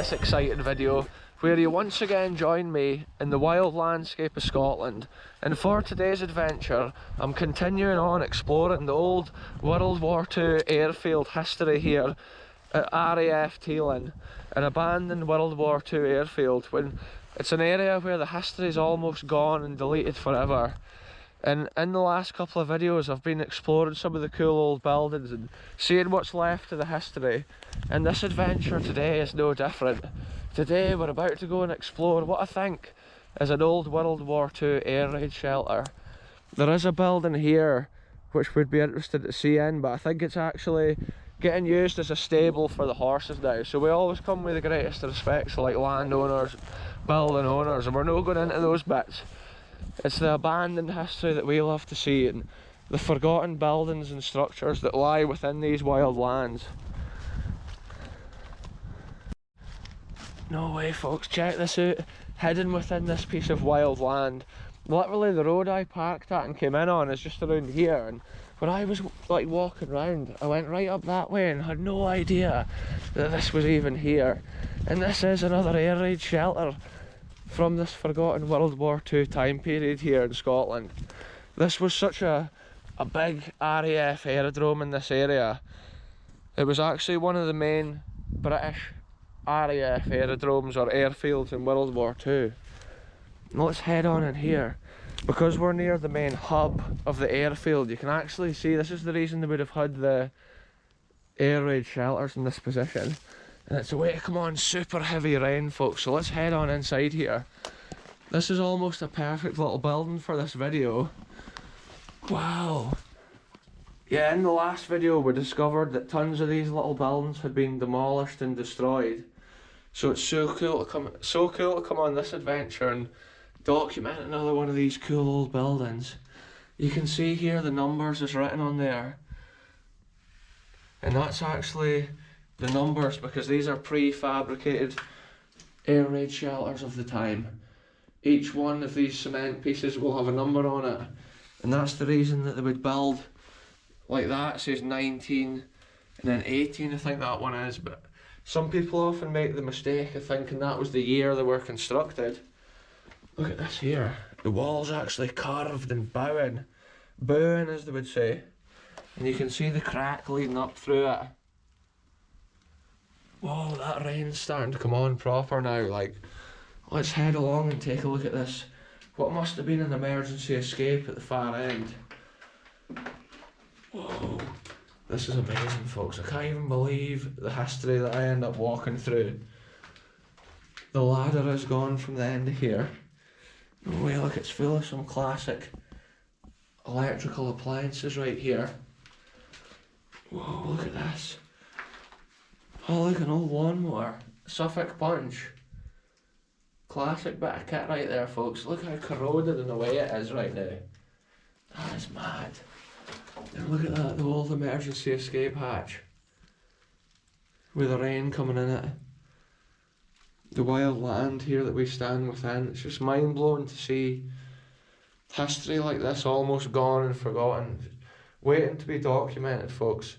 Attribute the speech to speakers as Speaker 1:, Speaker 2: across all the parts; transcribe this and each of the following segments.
Speaker 1: this exciting video where you once again join me in the wild landscape of Scotland. And for today's adventure, I'm continuing on exploring the old World War II airfield history here at RAF Tealing, an abandoned World War II airfield. When it's an area where the history's almost gone and deleted forever. And in the last couple of videos I've been exploring some of the cool old buildings and seeing what's left of the history, and this adventure today is no different. Today we're about to go and explore what I think is an old World War II air raid shelter. There is a building here which we'd be interested to see in, but I think it's actually getting used as a stable for the horses now. So we always come with the greatest respect to like landowners, building owners, and we're not going into those bits. It's the abandoned history that we love to see and the forgotten buildings and structures that lie within these wild lands. No way folks, check this out. Hidden within this piece of wild land. Literally the road I parked at and came in on is just around here, and when I was like walking around I went right up that way and had no idea that this was even here. And this is another air raid shelter from this forgotten World War II time period here in Scotland. This was such a big RAF aerodrome in this area. It was actually one of the main British RAF aerodromes or airfields in World War II. Now let's head on in here. Because we're near the main hub of the airfield, you can actually see this is the reason they would have had the air raid shelters in this position. And it's away to come on super heavy rain folks, so let's head on inside here. This is almost a perfect little building for this video. Wow. Yeah, in the last video we discovered that tons of these little buildings had been demolished and destroyed. So it's so cool to come on this adventure and document another one of these cool old buildings. You can see here the numbers is written on there. And that's actually the numbers because these are prefabricated air raid shelters of the time. Each one of these cement pieces will have a number on it, and that's the reason that they would build like that. It says 19 and then 18 I think that one is, but some people often make the mistake of thinking that was the year they were constructed. Look at this here, the wall's actually carved and bowing as they would say, and you can see the crack leading up through it. Whoa, that rain's starting to come on proper now. Like, let's head along and take a look at this. What must have been an emergency escape at the far end. Whoa, this is amazing folks. I can't even believe the history that I end up walking through. The ladder is gone from the end of here. No way, look, it's full of some classic electrical appliances right here. Whoa, look at this. Oh, look, an old lawnmower. Suffolk Punch. Classic bit of kit right there, folks. Look how corroded in the way it is right now. That is mad. And look at that, the old emergency escape hatch. With the rain coming in it. The wild land here that we stand within. It's just mind blowing to see history like this almost gone and forgotten. Waiting to be documented, folks.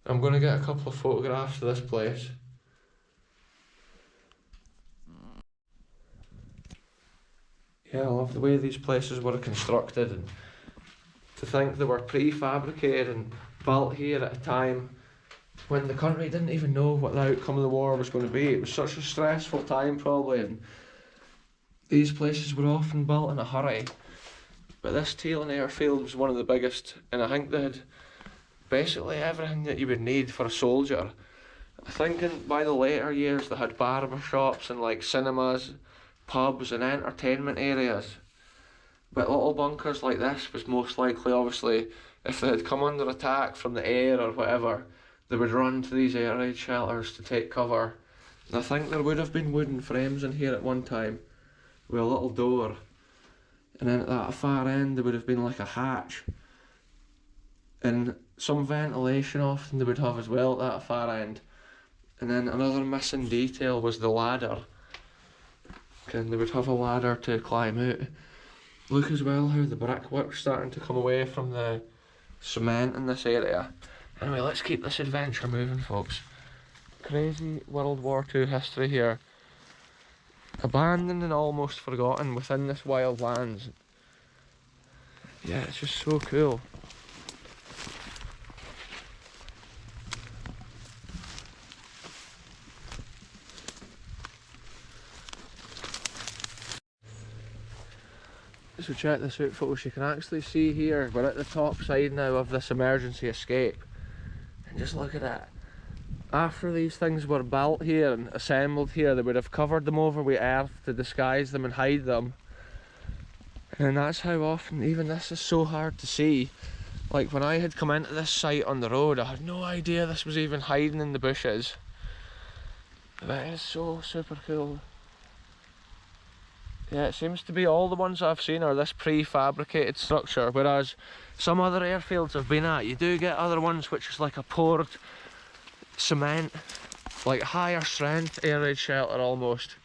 Speaker 1: I'm going to get a couple of photographs of this place. Yeah, I love the way these places were constructed, and to think they were prefabricated and built here at a time when the country didn't even know what the outcome of the war was going to be. It was such a stressful time probably, and these places were often built in a hurry. But this Tealing Airfield was one of the biggest, and I think they had basically everything that you would need for a soldier. I think by the later years they had barber shops and like cinemas, pubs and entertainment areas. But little bunkers like this was most likely, obviously, if they had come under attack from the air or whatever, they would run to these air raid shelters to take cover. And I think there would have been wooden frames in here at one time with a little door. And then at that far end there would have been like a hatch. And some ventilation often they would have as well at that far end. And then another missing detail was the ladder. And they would have a ladder to climb out. Look as well how the brickwork's starting to come away from the cement in this area. Anyway, let's keep this adventure moving, folks. Crazy World War II history here. Abandoned and almost forgotten within this wild lands. Yeah, it's just so cool. So check this out, folks. You can actually see here, we're at the top side now of this emergency escape. And just look at that. After these things were built here and assembled here, they would have covered them over with earth to disguise them and hide them. And that's how often, even this is so hard to see. Like when I had come into this site on the road, I had no idea this was even hiding in the bushes. But it is so super cool. Yeah, it seems to be all the ones I've seen are this prefabricated structure, whereas some other airfields I've been at, you do get other ones which is like a poured cement, like higher strength air raid shelter almost.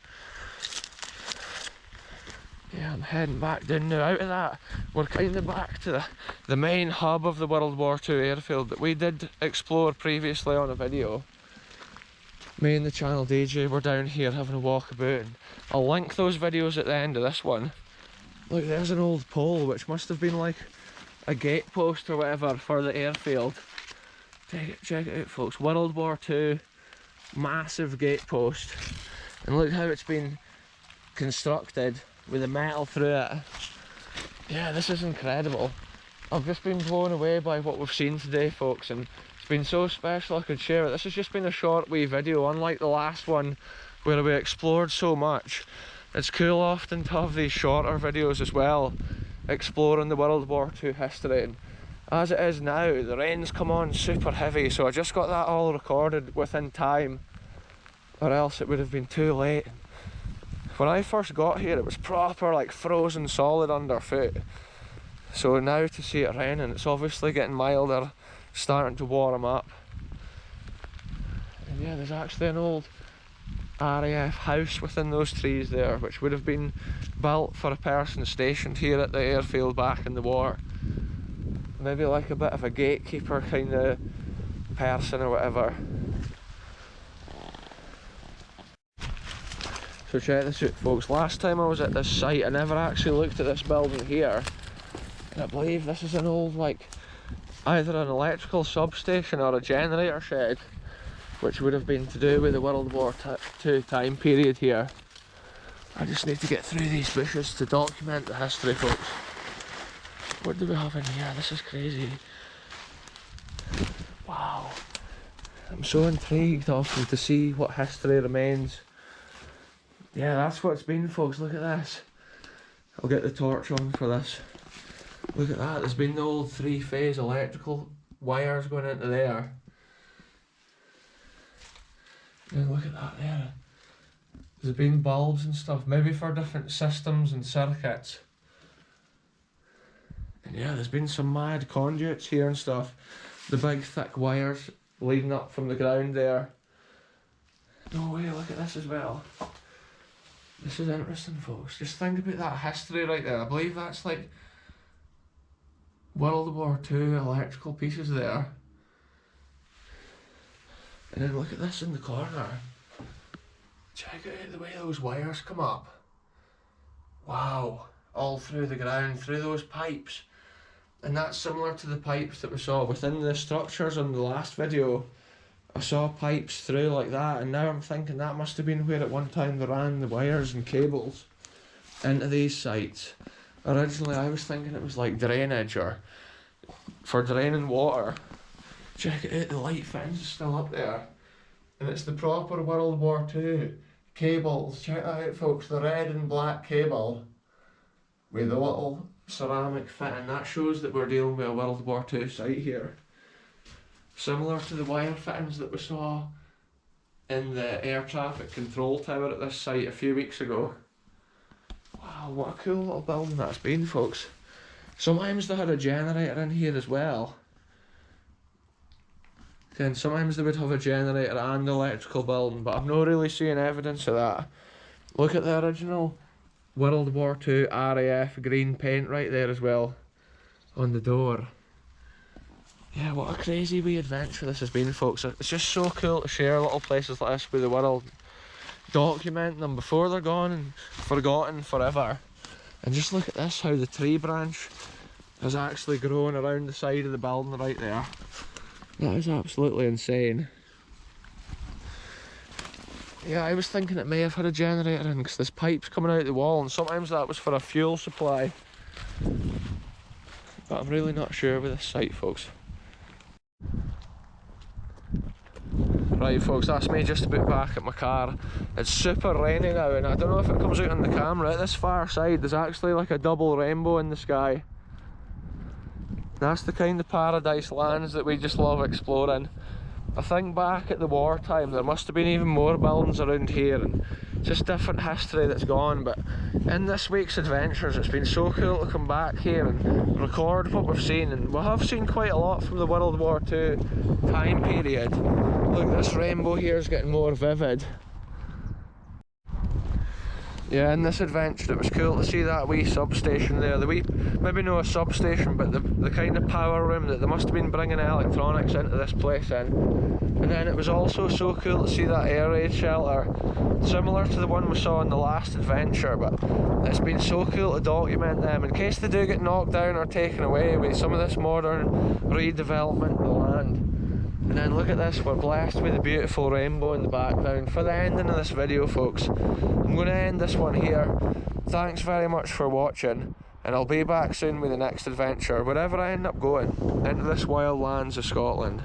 Speaker 1: Yeah, I'm heading back down now. Out of that, we're kind of back to the main hub of the World War II airfield that we did explore previously on a video. Me and the channel DJ were down here having a walk about, and I'll link those videos at the end of this one. Look, there's an old pole which must have been like a gate post or whatever for the airfield. Check it out, folks. World War II massive gate post, and look how it's been constructed with the metal through it. Yeah, this is incredible. I've just been blown away by what we've seen today, folks, and it's been so special I could share it. This has just been a short wee video, unlike the last one where we explored so much. It's cool often to have these shorter videos as well, exploring the World War II history. And as it is now, the rain's come on super heavy, so I just got that all recorded within time, or else it would have been too late. When I first got here, it was proper like frozen solid underfoot. So now to see it raining, it's obviously getting milder, starting to warm up. And yeah, there's actually an old RAF house within those trees there, which would have been built for a person stationed here at the airfield back in the war. Maybe like a bit of a gatekeeper kind of person or whatever. So check this out, folks. Last time I was at this site, I never actually looked at this building here. And I believe this is an old, like, either an electrical substation or a generator shed, which would have been to do with the World War II time period here. I just need to get through these bushes to document the history, folks. What do we have in here? This is crazy. Wow. I'm so intrigued often to see what history remains. Yeah, that's what it's been, folks. Look at this. I'll get the torch on for this. Look at that. There's been the old three-phase electrical wires going into there. And look at that there. There's been bulbs and stuff, maybe for different systems and circuits. And yeah, there's been some mad conduits here and stuff. The big thick wires leading up from the ground there. No way, look at this as well. This is interesting, folks. Just think about that history right there. I believe that's like World War II electrical pieces there. And then look at this in the corner. Check out the way those wires come up. Wow. All through the ground, through those pipes. And that's similar to the pipes that we saw within the structures on the last video. I saw pipes through like that, and now I'm thinking that must have been where at one time they ran the wires and cables into these sites. Originally I was thinking it was like drainage or for draining water. Check it out, the light fence is still up there. And it's the proper World War II cables. Check that out, folks, the red and black cable with the little ceramic fitting. That shows that we're dealing with a World War II site here. Similar to the wire fittings that we saw in the air traffic control tower at this site a few weeks ago. Wow, what a cool little building that's been, folks. Sometimes they had a generator in here as well. Then sometimes they would have a generator and electrical building, but I'm not really seeing evidence of that. Look at the original World War II RAF green paint right there as well on the door. Yeah, what a crazy wee adventure this has been, folks. It's just so cool to share little places like this with the world, document them before they're gone and forgotten forever. And just look at this, how the tree branch has actually grown around the side of the building right there. That is absolutely insane. Yeah, I was thinking it may have had a generator in because there's pipes coming out the wall, and sometimes that was for a fuel supply. But I'm really not sure with this site, folks. Right, folks, that's me just about back at my car. It's super rainy now, and I don't know if it comes out on the camera. At this far side, there's actually like a double rainbow in the sky. That's the kind of paradise lands that we just love exploring. I think back at the wartime, there must have been even more buildings around here, and just different history that's gone. But in this week's adventures, it's been so cool to come back here and record what we've seen, and we have seen quite a lot from the World War II time period. Look, this rainbow here is getting more vivid. Yeah, in this adventure it was cool to see that wee substation there, the wee, maybe not a substation, but the kind of power room that they must have been bringing electronics into this place in. And then it was also so cool to see that air raid shelter, similar to the one we saw in the last adventure, but it's been so cool to document them in case they do get knocked down or taken away with some of this modern redevelopment of the land. And then look at this, we're blessed with a beautiful rainbow in the background. For the ending of this video, folks, I'm going to end this one here. Thanks very much for watching, and I'll be back soon with the next adventure, wherever I end up going, into this wild lands of Scotland.